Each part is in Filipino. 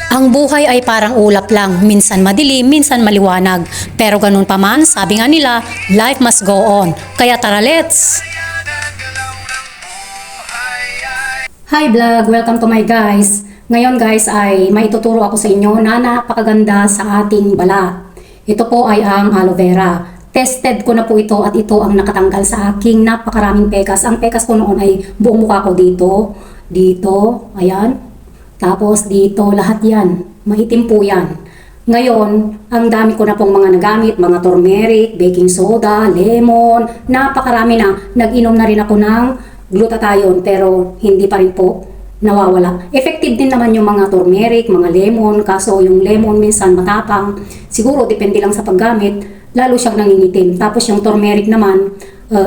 Ang buhay ay parang ulap lang, minsan madilim, minsan maliwanag. Pero ganun pa man, sabi nga nila, life must go on. Kaya tara, let's! Hi vlog! Welcome to my guys! Ngayon guys ay may ituturo ako sa inyo na napakaganda sa ating balat. Ito po ay ang aloe vera. Tested ko na po ito at ito ang nakatanggal sa aking napakaraming pekas. Ang pekas ko noon ay buong mukha ko dito, ayan. Tapos dito, lahat yan. Maitim po yan. Ngayon, ang dami ko na pong mga nagamit, mga turmeric, baking soda, lemon, napakarami na. Nag-inom na rin ako ng glutathione pero hindi pa rin po nawawala. Effective din naman yung mga turmeric, mga lemon, kaso yung lemon minsan matapang. Siguro depende lang sa paggamit, lalo siyang nangingitim. Tapos yung turmeric naman,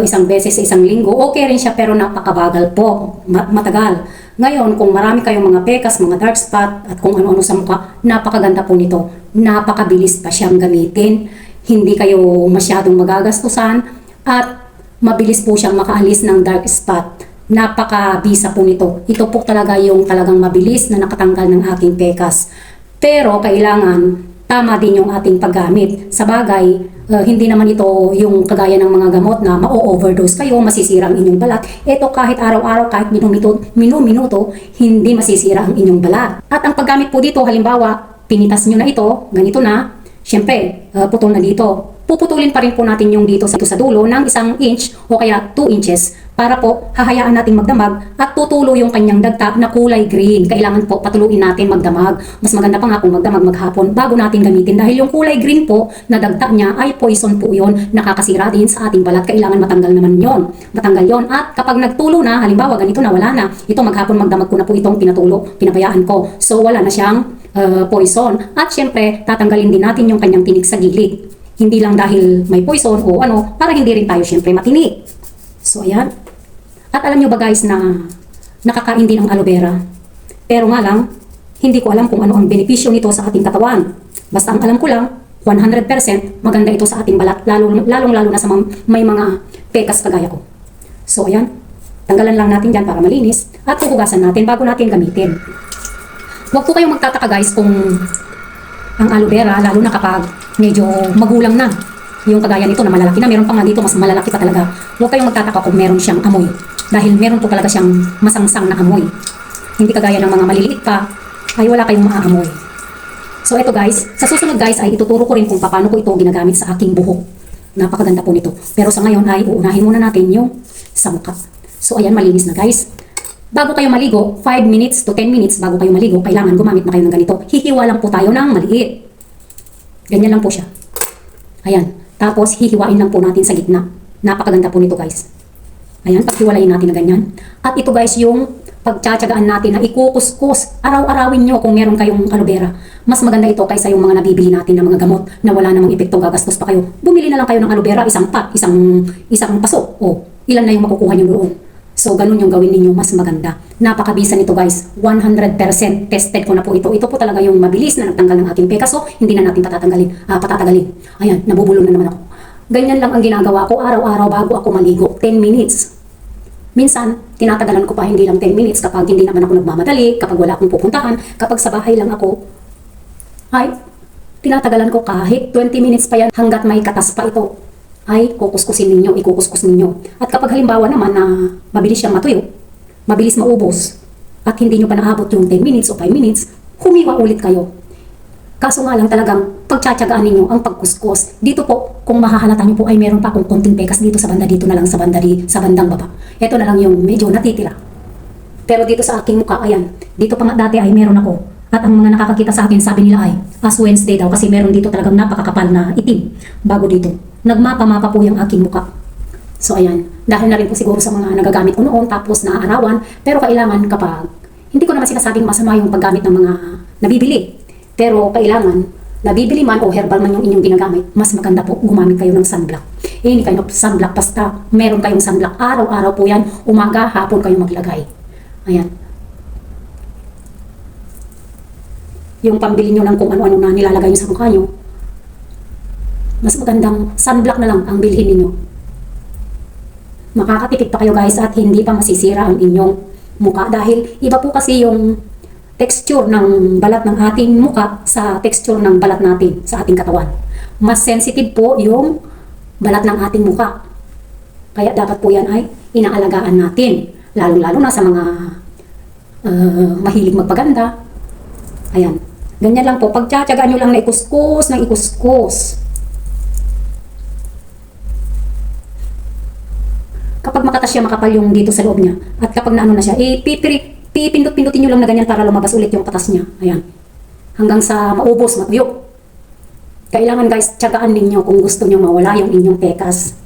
isang beses sa isang linggo, okay rin siya pero napakabagal po, matagal. Ngayon, kung marami kayong mga pekas, mga dark spot, at kung ano-ano sa mukha, napakaganda po nito. Napakabilis pa siyang gamitin. Hindi kayo masyadong magagastusan at mabilis po siyang makaalis ng dark spot. Napakabisa po nito. Ito po talaga yung talagang mabilis na nakatanggal ng aking pekas. Pero kailangan tama din yung ating paggamit. Sa bagay, hindi naman ito yung kagaya ng mga gamot na ma-overdose kayo, masisira ang inyong balat. Ito kahit araw-araw, kahit minuto, hindi masisira ang inyong balat. At ang paggamit po dito, halimbawa, pinitas nyo na ito, ganito na, syempre, putol na dito. Puputulin pa rin po natin yung dito sa dulo ng 1 inch o kaya 2 inches para po hahayaan natin magdamag at tutulo yung kanyang dagta na kulay green. Kailangan po patuluin natin magdamag. Mas maganda pa nga kung magdamag maghapon bago natin gamitin dahil yung kulay green po na dagta niya ay poison po yun, nakakasira din sa ating balat. Kailangan matanggal naman yon. Matanggal yon at kapag nagtulo na, halimbawa ganito na wala na, ito maghapon magdamag ko na po itong pinatulo, pinabayaan ko. So wala na siyang poison. At syempre tatanggalin din natin yung kanyang tinik sa gilid. Hindi lang dahil may poison o ano, para hindi rin tayo syempre matinik. So ayan. At alam nyo ba guys na nakakain din ang aloe vera? Pero nga lang, hindi ko alam kung ano ang benepisyo nito sa ating katawan. Basta ang alam ko lang, 100% maganda ito sa ating balat, lalong-lalo na sa may mga pekas kagaya ko. So ayan, tanggalan lang natin dyan para malinis at huhugasan natin bago natin gamitin. Huwag po kayong magtataka guys kung ang aloe vera, lalo na kapag medyo magulang na, yung kagaya nito na malalaki na, meron pa nga dito mas malalaki pa talaga. Huwag kayong magtataka kung meron siyang amoy. Dahil meron po talaga siyang masangsang na amoy. Hindi kagaya ng mga maliliit pa, ay wala kayong maaamoy. So eto guys, sa susunod guys ay ituturo ko rin kung paano ko ito ginagamit sa aking buhok. Napakaganda po nito. Pero sa ngayon ay uunahin muna natin yung sa mukha. So ayan, malinis na guys. Bago kayo maligo, 5 minutes to 10 minutes bago kayo maligo, kailangan gumamit na kayo ng ganito. Hihiwa lang po tayo ng maliit. Ganyan lang po siya. Ayan. Tapos hihiwain lang po natin sa gitna. Napakaganda po nito guys. Ayan, paghiwalayin natin na ganyan. At ito guys yung pagtsatsagaan natin na ikukuskus. Araw-arawin nyo kung meron kayong aloe vera. Mas maganda ito kaysa yung mga nabibili natin ng mga gamot na wala namang epekto, gagastos pa kayo. Bumili na lang kayo ng aloe vera, isang pot, isang paso. O, ilan na yung makukuha nyo doon. So, ganun yung gawin ninyo, mas maganda. Napakabisa nito guys. 100% tested ko na po ito. Ito po talaga yung mabilis na nagtanggal ng ating pekas. So, hindi na natin patatagalin. Ayan, nabubulong na naman ako. Ganyan lang ang ginagawa ko araw-araw bago ako maligo. 10 minutes. Minsan, tinatagalan ko pa hindi lang 10 minutes kapag hindi naman ako nagmamadali, kapag wala akong pupuntahan, kapag sa bahay lang ako, ay, tinatagalan ko kahit 20 minutes pa yan hanggat may katas pa ito. Ay ikukuskus ninyo. At kapag halimbawa naman na mabilis siyang matuyo, mabilis maubos, at hindi nyo pa naabot yung 10 minutes o 5 minutes, humiwa ulit kayo. Kaso nga lang talagang pagtsatsagaan ninyo ang pagkuskus. Dito po, kung mahahalata nyo po ay meron pa akong konting pekas dito sa banda, dito na lang sa bandang baba. Ito na lang yung medyo natitira. Pero dito sa aking mukha, ayan, dito pa nga dati ay meron ako. At ang mga nakakakita sa akin, sabi nila ay, as Wednesday daw, kasi meron dito talagang napakakapal na itim. Bago dito, nagmapa-mapa po yung aking mukha. So ayan, dahil na rin po siguro sa mga nagagamit ko noon, tapos naaarawan, pero kailangan kapag, hindi ko naman sinasabing masama yung paggamit ng mga nabibili. Pero kailangan, nabibili man o herbal man yung inyong ginagamit, mas maganda po gumamit kayo ng sunblock. Hindi kayo ng sunblock, basta meron kayong sunblock. Araw-araw po yan, umaga, hapon kayo maglagay. Ayan. Yung pambili nyo ng kung ano-ano na nilalagay nyo sa mukha nyo, mas magandang sunblock na lang ang bilhin ninyo. Makakatipid pa kayo guys at hindi pa masisira ang inyong mukha dahil iba po kasi yung texture ng balat ng ating muka sa texture ng balat natin sa ating katawan. Mas sensitive po yung balat ng ating muka. Kaya dapat po yan ay inaalagaan natin. Lalo-lalo na sa mga mahilig magpaganda. Ayan. Ganyan lang po. Pagtsatsagaan nyo lang na ikuskus ng ikuskus. Kapag makatas siya, makapal yung dito sa loob niya. At kapag naano na siya, pipindot-pindutin nyo lang na ganyan para lumabas ulit yung katas niya. Ayan. Hanggang sa maubos, matuyo. Kailangan guys, tsagaan ninyo kung gusto nyo mawala yung inyong pekas.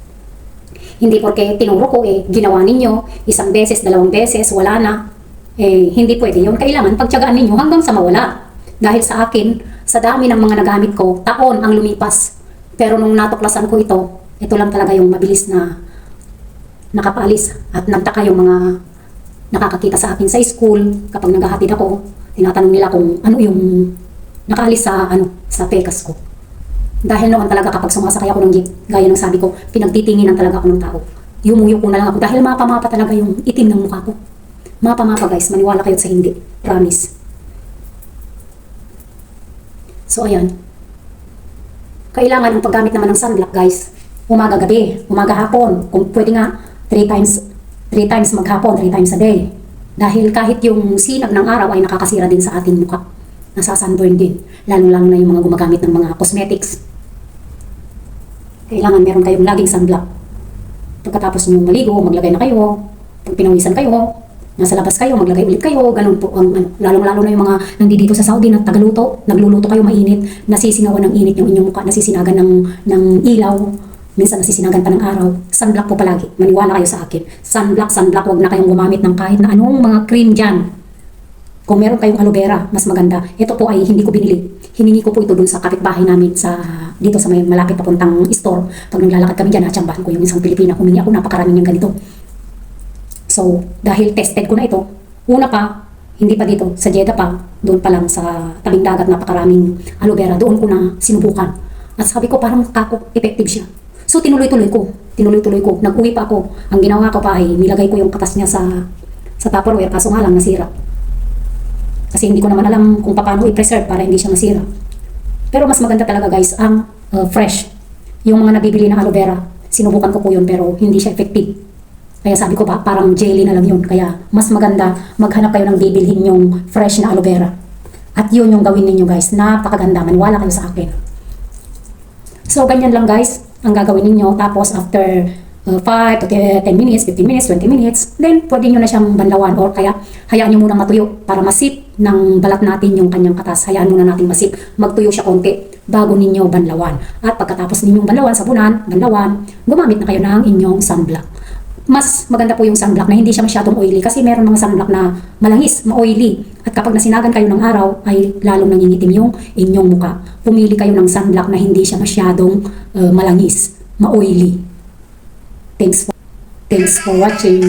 Hindi porque tinuro ko ginawa ninyo, isang beses, dalawang beses, wala na. Hindi pwede yun. Kailangan pagtsagaan ninyo hanggang sa mawala. Dahil sa akin, sa dami ng mga nagamit ko, taon ang lumipas. Pero nung natuklasan ko ito lang talaga yung mabilis na nakapalis. At nagtaka yung mga nakakakita sa akin sa school, kapag naghahatid ako, tinatanong nila kung ano yung nakaalis sa pekas ko. Dahil noon talaga kapag sumasakay ako ng jeep, gaya ng sabi ko, pinagtitinginan talaga ako ng tao. Yumuyo ko na lang ako dahil mapa-mapa talaga yung itim ng mukha ko. Mapa-mapa guys, maniwala kayo sa hindi. Promise. So ayan. Kailangan ang paggamit naman ng sunblock guys. Umaga gabi, umaga hapon. Kung pwede nga, 3 times maghapon, 3 times a day. Dahil kahit yung sinag ng araw ay nakakasira din sa ating mukha. Nasa-sunburn din. Lalo-lalo na yung mga gumagamit ng mga cosmetics. Kailangan meron kayong laging sunblock. Pagkatapos nyo maligo, maglagay na kayo. Pag pinawisan kayo, nasa labas kayo, maglagay ulit kayo. Ganun po. Lalong-lalo na yung mga nandito sa Saudi na tagaluluto. Nagluluto kayo mainit. Nasisingawan ng init yung inyong mukha. Nasisinagan ng ilaw. Minsan nasisinagan pa ng araw. Sunblock po palagi. Maniwala kayo sa akin. Sunblock. Huwag na kayong gumamit ng kahit na anong mga cream dyan. Kung meron kayong aloe vera, mas maganda. Ito po ay hindi ko binili. Hiningi ko po ito dun sa kapitbahay namin dito sa may malapit papuntang store. Pag naglalakad kami dyan, natsambahan ko yung isang Pilipina. Humingi ako, napakarami niyang ganito. So, dahil tested ko na ito, una pa, hindi pa dito, sa Jeddah pa, doon pa lang sa tabing dagat, napakaraming aloe vera, doon ko na sinubukan. At sabi ko, parang effective siya. So, tinuloy-tuloy ko. Nag-uwi pa ako. Ang ginawa ko pa ay nilagay ko yung katas niya sa Tupperware, kaso nga lang nasira. Kasi hindi ko naman alam kung paano i-preserve para hindi siya masira. Pero mas maganda talaga guys ang fresh. Yung mga nabibili ng aloe vera, sinubukan ko po yun pero hindi siya effective. Kaya sabi ko ba, parang jelly na lang yun. Kaya mas maganda maghanap kayo ng bibilhin yung fresh na aloe vera. At yun yung gawin ninyo guys. Napakaganda. Maniwala kayo sa akin. So ganyan lang guys ang gagawin ninyo. Tapos after 5 to 10 minutes, 15 minutes, 20 minutes, then pwede nyo na siyang banlawan or kaya hayaan nyo muna matuyo para masip ng balat natin yung kanyang katas. Hayaan muna natin masip, magtuyo siya konti bago ninyo banlawan. At pagkatapos ninyong banlawan, sabunan, banlawan, gumamit na kayo ng inyong sunblock. Mas maganda po yung sunblock na hindi siya masyadong oily kasi meron mga sunblock na malangis, ma-oily. At kapag nasinagan kayo ng araw, ay lalong nangingitim yung inyong muka. Pumili kayo ng sunblock na hindi siya masyadong malangis, ma-oily. Thanks for watching.